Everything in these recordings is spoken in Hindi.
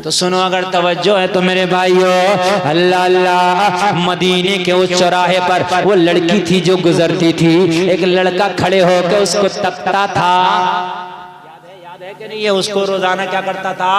तो सुनो, अगर तवज्जो है तो मेरे भाइयों, अल्लाह अल्लाह, मदीने के उस चौराहे पर वो लड़की थी जो गुजरती थी, एक लड़का खड़े होकर उसको तकता था। याद है कि नहीं? ये उसको रोजाना क्या करता था?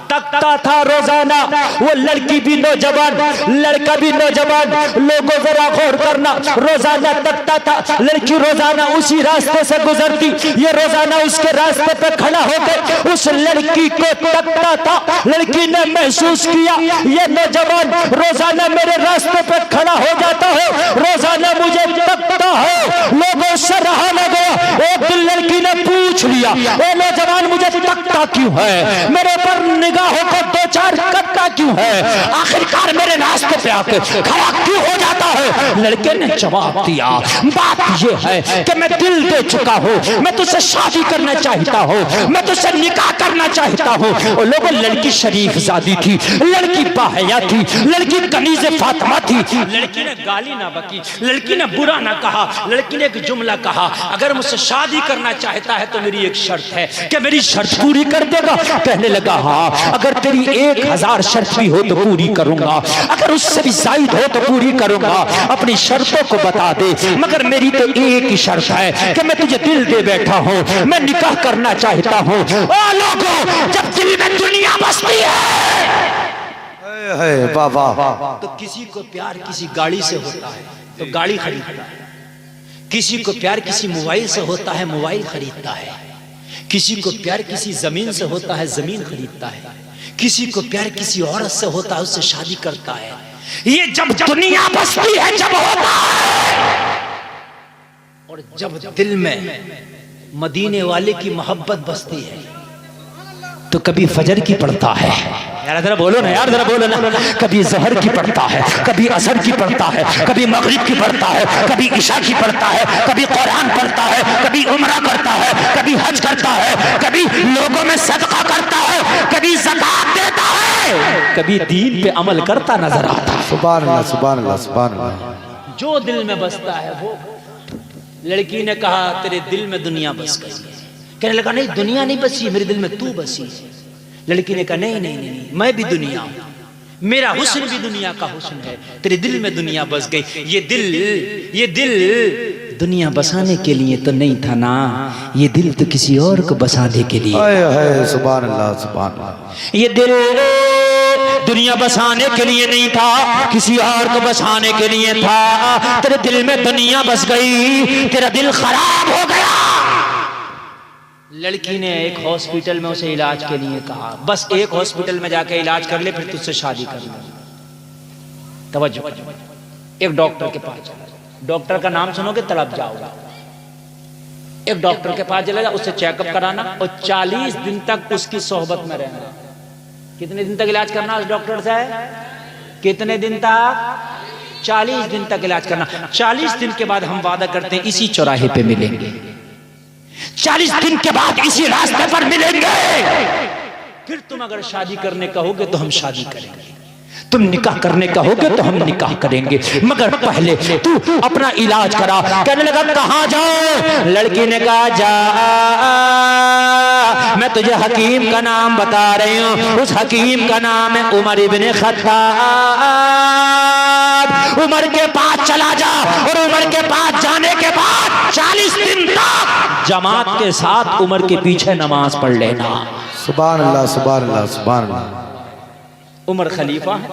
तकता था रोजाना। वो लड़की भी नौजवान, लड़का भी नौजवान, लोगों जरा गौर करना, रोजाना तकता था। लड़की रोजाना उसी रास्ते से गुजरती, ये रोजाना उसके रास्ते पे खड़ा होकर उस लड़की को तकता था। लड़की ने महसूस किया ये नौजवान रोजाना मेरे रास्ते पे खड़ा हो जाता है, रोजाना मुझे तकता है, लोगों से रहा न गया। एक दिन लड़की ने पूछ लिया, ए नौजवान मुझे तकता क्यों है, मेरे पर निगाहों को दो चार करता क्यों है, आखिरकार मेरे रास्ते पे आके खड़ा क्यों हो जाता है? लड़के ने जवाब दिया, बात ये है कि मैं दिल दे चुका हूँ, मैं तुझसे शादी करना चाहता हूँ, मैं तुझसे निकाह करना चाहता हूँ। और लोगों, लड़की शरीफ जादी थी, लड़की बाहया थी, लड़की कनीज़े फातिमा थी। लड़की ने गाली ना बकी, लड़की ने बुरा ना कहा, लड़की ने एक जुमला कहा, अगर मुझसे शादी करना चाहता है तो मेरी एक शर्त है कि मेरी शर्त पूरी कर देगा? कहने लगा, हाँ, अगर तेरी 1000 शर्त भी हो तो पूरी करूंगा, अगर उससे भी जायद हो तो पूरी करूंगा, अपनी शर्तों को बता दे, मगर मेरी तो एक ही शर्त है कि मैं तुझे दिल दे बैठा हूँ, मैं निकाह करना चाहता हूँ। ओ लोगों, जब दिल में दुनिया बसती है बाबा, तो किसी को प्यार किसी गाड़ी से होता है तो गाड़ी खरीदता है, किसी को प्यार किसी मोबाइल से होता है, मोबाइल खरीदता है, किसी को प्यार किसी जमीन से होता है, जमीन खरीदता है, किसी को प्यार किसी औरत से होता है, उससे शादी करता है। ये जब दुनिया बसती है जब होता है, और जब दिल में मदीने वाले की मोहब्बत बसती है तो कभी फजर की पड़ता है, यार जरा बोलो ना, यार जरा बोलो ना, कभी ज़हर की पड़ता है, कभी असर की पड़ता है, कभी मगरिब की पड़ता है, कभी इशा की पड़ता है, कभी कुरान पढ़ता है, कभी उम्रा करता है, कभी हज करता है, कभी लोगों में सदका करता है, कभी ज़कात देता है, कभी दीन पे अमल करता नजर आता है। सुभान अल्लाह, सुभान अल्लाह, सुभान अल्लाह। जो दिल में बसता है वो। लड़की ने कहा, तेरे दिल में दुनिया बस गई। कहने लगा, नहीं दुनिया नहीं बसी, मेरे दिल में तू बसी। लड़की ने कहा, नहीं नहीं नहीं, मैं भी दुनिया हूं, मेरा हुस्न भी दुनिया का हुस्न है, तेरे दिल में दुनिया बस गई। ये दिल दुनिया बसाने के लिए तो नहीं था ना, ये दिल तो किसी और को बसाने के लिए। सुभान अल्लाह, सुभान अल्लाह। ये दिल दुनिया बसाने के लिए नहीं था, किसी और को बसाने के लिए था। तेरे दिल में दुनिया बस गई, तेरा दिल खराब हो गया। लड़की ने एक हॉस्पिटल में उसे इलाज के लिए कहा, बस एक हॉस्पिटल में जाके इलाज कर ले, फिर तुझसे शादी कर ले। तवज्जो, एक डॉक्टर के पास चला, डॉक्टर का नाम सुनोगे तड़प जाओगे। एक डॉक्टर के पास चला जा, उससे चेकअप कराना और 40 दिन तक उसकी सोहबत में रहना। कितने दिन तक इलाज करना उस डॉक्टर से? कितने दिन तक? 40 दिन तक इलाज करना। 40 दिन के बाद हम वादा करते हैं इसी चौराहे पे मिलेंगे, 40 दिन के बाद इसी रास्ते पर मिलेंगे। फिर तुम अगर शादी करने कहोगे तो हम शादी करेंगे, तुम निकाह करने कहोगे तो हम निकाह करेंगे, मगर पहले तू अपना इलाज करा। कहने लगा, कहाँ जाओ? लड़की ने कहा, जा, मैं तुझे हकीम का नाम बता रही हूँ, उस हकीम का नाम है उमर इब्ने खत्ताब। उमर के पास चला जा, और उमर के पास जाने के बाद 40 दिन तक जमात के साथ उमर के पीछे नमाज पढ़ लेना। सुभान अल्लाह, सुभान अल्लाह, सुभान अल्लाह। उमर खलीफा है,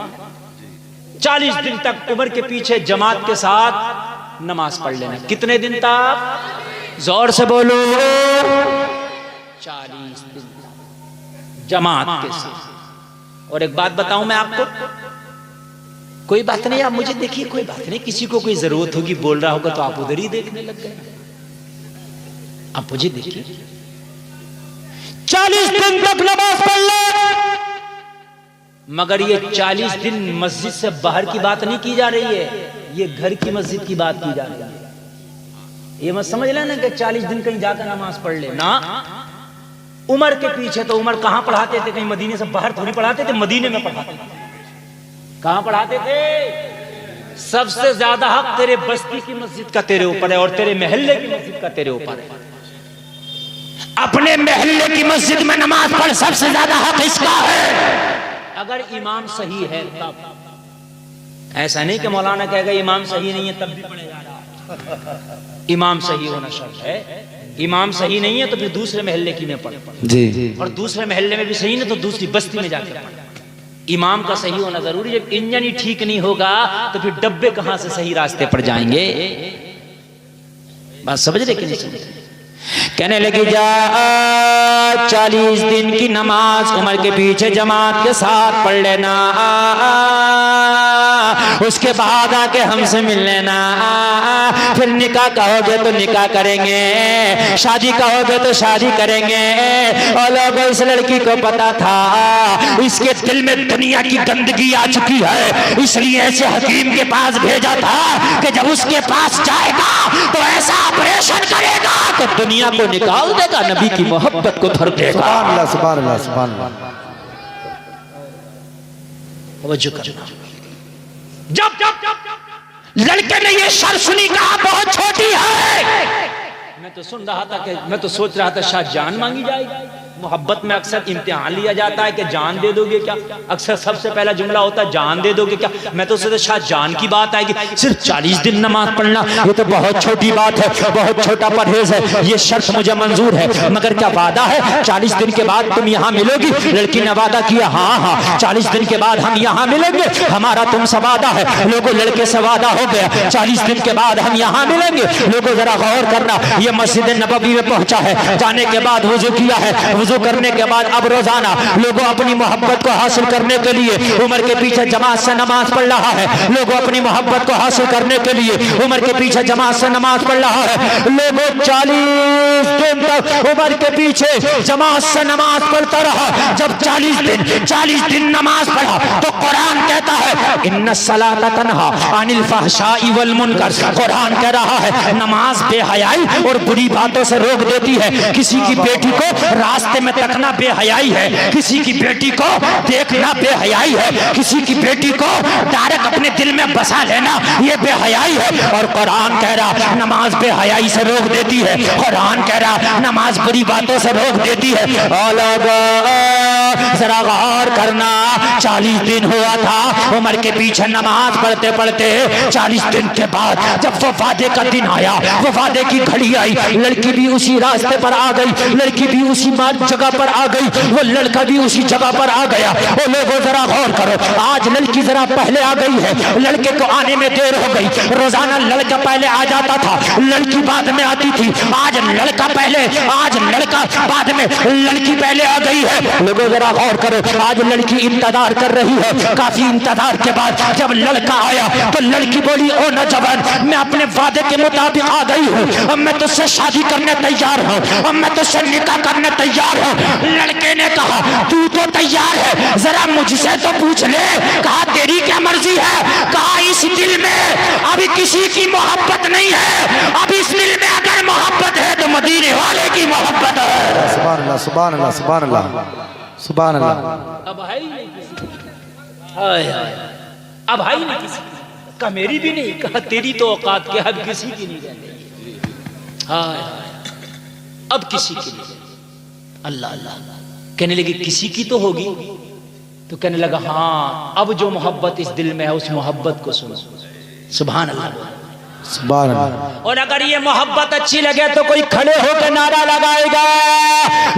40 दिन तक उमर के पीछे जमात के साथ नमाज पढ़ लेना। कितने दिन तक? जोर से बोलो, 40 दिन जमात के साथ। और एक बात बताऊं मैं आपको, कोई बात नहीं, आप मुझे देखिए, कोई बात नहीं, किसी को कोई जरूरत होगी, बोल रहा होगा तो आप उधर ही देखने लग गए। आप मुझे देखिए, 40 दिन तक नमाज पढ़ ले, मगर ये 40 दिन मस्जिद से बाहर की बात नहीं की जा रही है, ये घर की मस्जिद की बात की जा रही है। ये मत समझ लेना कि 40 दिन कहीं जाकर नमाज पढ़ ले ना। उमर के पीछे तो उमर कहां पढ़ाते थे? कहीं मदीने से बाहर थोड़ी पढ़ाते थे, मदीने में पढ़ाते थे। कहां पढ़ाते थे? सबसे ज्यादा हक तेरे बस्ती की मस्जिद का तेरे ऊपर है, और तेरे महल्ले की मस्जिद का तेरे ऊपर है। अपने महल्ले की मस्जिद में नमाज पढ़, सबसे ज्यादा हक इसका है। अगर इमाम सही है तब। ऐसा नहीं कि मौलाना कहेगा इमाम सही नहीं है तब भी पढ़े जा रहा। इमाम सही होना शर्त है। इमाम सही नहीं है तो फिर दूसरे मोहल्ले की में पढ़, जी, और दूसरे मोहल्ले में भी सही नहीं तो दूसरी बस्ती में जाकर पढ़। इमाम का सही होना जरूरी। जब इंजन ही ठीक नहीं होगा तो फिर डब्बे कहां से सही रास्ते पर जाएंगे? बात समझ रहे कि नहीं समझ रहे? कहने लगी जा 40 दिन की नमाज उमर के पीछे जमात के साथ पढ़ लेना, उसके बाद आके हमसे मिल लेना, फिर निकाह कहोगे तो निकाह करेंगे, शादी कहोगे तो शादी करेंगे। और लोगों इस लड़की को पता था इसके दिल में दुनिया की गंदगी आ चुकी है, इसलिए ऐसे हकीम के पास भेजा था कि जब उसके पास जाएगा तो ऐसा ऑपरेशन करेगा तो दुनिया को निकाल देगा, नबी की मोहब्बत को धर देगा। सुभान अल्लाह, सुभान अल्लाह, सुभान अल्लाह। तवज्जो करना। जब लड़के ने ये शर्त सुनी कहा बहुत छोटी है। मैं तो सुन रहा था कि मैं तो सोच रहा था शायद जान मांगी जाएगी। मोहब्बत में अक्सर इम्तिहान लिया जाता है कि जान दे दोगे क्या, अक्सर सबसे पहला जुमला होता है जान दे दोगे क्या। मैं तो सोचा शायद जान की बात आएगी। सिर्फ 40 दिन नमाज पढ़ना ये तो बहुत छोटी बात है, बहुत छोटा परहेज है, ये शर्त मुझे मंजूर है, मगर क्या वादा है 40 दिन के बाद तुम यहाँ मिलोगी? लड़की ने वादा किया हाँ हाँ 40 दिन के बाद हम यहाँ मिलेंगे, हमारा तुमसे वादा है। लोगों लड़के से वादा हो गया 40 दिन के बाद हम यहाँ मिलेंगे। लोगों जरा गौर करना, ये मस्जिद नबवी में पहुंचा है, जाने के बाद वुजू किया है, वुजू करने के बाद अब रोजाना लोगों अपनी मोहब्बत को हासिल करने के लिए उमर के पीछे जमात से नमाज पढ़ रहा है। लोगों अपनी मोहब्बत को हासिल करने के लिए उमर के पीछे जमात से नमाज पढ़ रहा है। लोगों 40 दिन तक उमर के पीछे जमात से नमाज पढ़ता रहा। जब 40 दिन नमाज पढ़ा तो कुरान कहता है इन्ना सलाता तन्हा अनिल फहशाई वल मुनकर। कुरान कह रहा है नमाज बेहयाई और बुरी बातों से रोक देती है। किसी की बेटी को रास्ते में तकना बेहयाई है, किसी की बेटी को देखना बेहयाई है, किसी की बेटी को डायरेक्ट अपने दिल में बसा लेना ये बेहयाई है। और कुरान कह रहा नमाज बेहयाई से रोक देती है। कुरान कह रहा नमाज बुरी बातों से रोक देती है। जरा गौर करना 40 दिन हुआ था उमर के पीछे नमाज पढ़ते पढ़ते। 40 दिन के बाद जब वो वादे का दिन आया, वो वादे की घड़ी आई, लड़की भी उसी रास्ते पर आ गई, लड़की भी उसी जगह पर आ गई, वो लड़का भी उसी जगह पर आ गया। वो लोगों जरा गौर करो, आज लड़की जरा पहले आ गई है, लड़के को आने में देर हो गई। रोजाना लड़का पहले आ जाता था, लड़की बाद में आती थी। आज लड़का पहले, आज लड़का बाद में, लड़की पहले आ गई है। लोगों जरा गौर करो, आज लड़की इंतजार कर रही है। काफी इंतजार के बाद जब लड़का आया तो लड़की बोली ओ नौजवान मैं अपने वादे के मुताबिक आ गई हूँ, अब मैं तुझसे शादी करने तैयार हूँ, अब मैं तुझसे निकाह करने तैयार हूँ। लड़के ने कहा तू तो तैयार है, जरा मुझसे तो पूछ ले। कहा तेरी क्या मर्जी है? कहा इस दिल में अभी किसी की मोहब्बत नहीं है, अब इस दिल में अगर मोहब्बत है तो मदीने वाले की मोहब्बत है। सुभान अल्लाह, सुभान अल्लाह, सुभान अल्लाह, सुभान अल्लाह। अब है ही नहीं किसी, अब है ही नहीं किसी का, मेरी भी नहीं, कहा तेरी तो औकात के अब किसी की नहीं रहती। अब किसी की नहीं। अल्लाह अल्लाह कहने लगी किसी की तो होगी, तो कहने लगा हाँ अब जो मोहब्बत इस दिल में है उस मोहब्बत को सुनो। सुभान अल्लाह, सुभान अल्लाह। और अगर ये मोहब्बत अच्छी लगे तो कोई खड़े होकर नारा लगाएगा।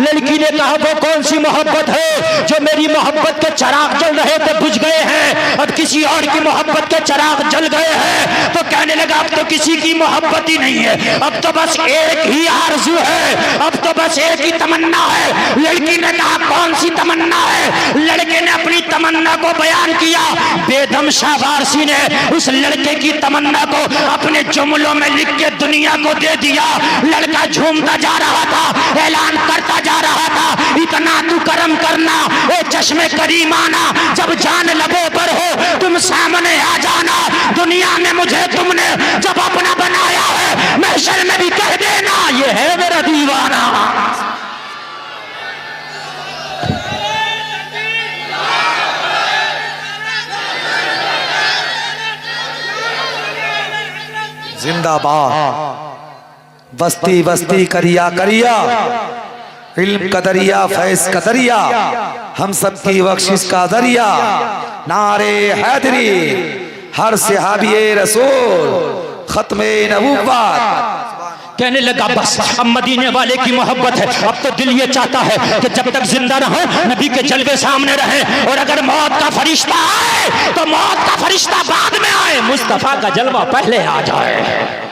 लड़की ने कहा वो कौन सी मोहब्बत है जो मेरी मोहब्बत के चिराग जल रहे थे बुझ गए हैं, अब किसी और की मोहब्बत के चिराग जल गए हैं। तो कहने लगा अब तो किसी की मोहब्बत ही नहीं है, अब तो बस एक ही आरज़ू है, अब तो बस एक ही तमन्ना है। लड़की ने कहा कौन सी तमन्ना है? लड़के ने अपनी तमन्ना को बयान किया। बेदम शाह वारसी ने उस लड़के की तमन्ना को अपने जुमलों में लिख के दुनिया को दे दिया। लड़का झूमता जा रहा था, ऐलान करता जा रहा था इतना तू करम करना ए चश्मे करीमाना, जब जान लबों पर हो तुम सामने आ जाना। दुनिया में मुझे तुमने जब अपना बनाया है महशर में भी कह देना ये है मेरा दीवाना। जिंदाबाद, बस्ती बस्ती करिया करिया, इल्म का दरिया, फैज का दरिया, हम सबकी बख्शिश का दरिया, नारे हैदरी हर सहाबी रसूल, खत्मे नबूवत। कहने लगा बस अब मदीने वाले की मोहब्बत है, अब तो दिल ये चाहता है कि जब तक जिंदा रहे नबी के जलवे सामने रहे, और अगर मौत का फरिश्ता आए तो मौत का फरिश्ता बाद में आए, मुस्तफा का जलवा पहले आ जाए।